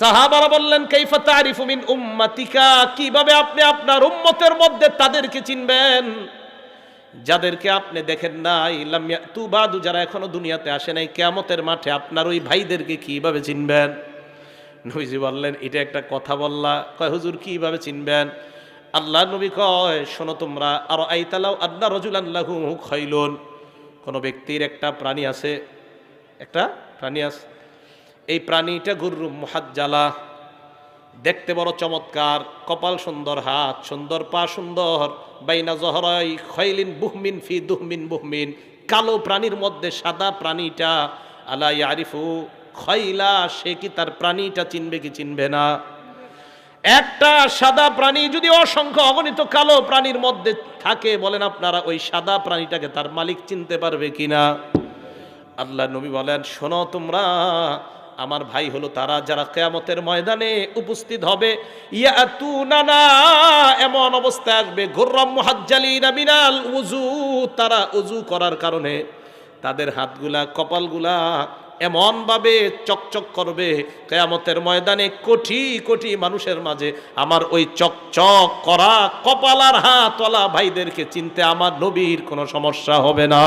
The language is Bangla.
সাহাবারা বললেন কাইফা তারিফু মিন উম্মাতিকা, কিভাবে আপনি আপনার উম্মতের মধ্যে তাদেরকে চিনবেন যাদেরকে আপনি দেখেন নাই, লাম ইয়াতু বাদু, যারা এখনো দুনিয়াতে আসে নাই, কিয়ামতের মাঠে আপনার ওই ভাইদেরকে কিভাবে চিনবেন? নবীজি বললেন এটা একটা কথা বললা। কয় হুজুর কিভাবে চিনবেন? আল্লাহ নবী কয় শোনো তোমরা, আর আইতালাও আদনা রাজুলান লাহু খাইলুন, কোন ব্যক্তির একটা প্রাণী আছে, একটা প্রাণী আছে, এই প্রাণীটা গুররুম মুহাজ্জালা, দেখতে বড় চমৎকার, কপাল সুন্দর, হাত সুন্দর, পা সুন্দর, বাইনা জহরাই খৈলিন বুহমিন ফি দুহমিন বুহমিন, কালো প্রাণীর মধ্যে সাদা প্রাণীটা, আলা ইয়ারিফু খৈলা, সে কি তার প্রাণীটা চিনবে কি চিনবে না? একটা সাদা প্রাণী যদি অসংখ্য অগণিত কালো প্রাণীর মধ্যে থাকে, বলেন আপনারা ওই সাদা প্রাণীটাকে তার মালিক চিনতে পারবে কিনা? আল্লাহ নবী বলেন শোনো তোমরা, আমার ভাই হলো তারা যারা কিয়ামতের ময়দানে উপস্থিত হবে, ইয়াতুনানা, এমন অবস্থা আসবে, গুররাম মুহাজ্জালিনা মিনাল উযু, তারা উযু করার কারণে তাদের হাতগুলা, কপালগুলা এমন ভাবে চকচক করবে, কিয়ামতের ময়দানে কোটি কোটি মানুষের মাঝে আমার ওই চকচক করা কপাল আর হাতওয়ালা ভাইদেরকে চিনতে আমার নবীর কোনো সমস্যা হবে না।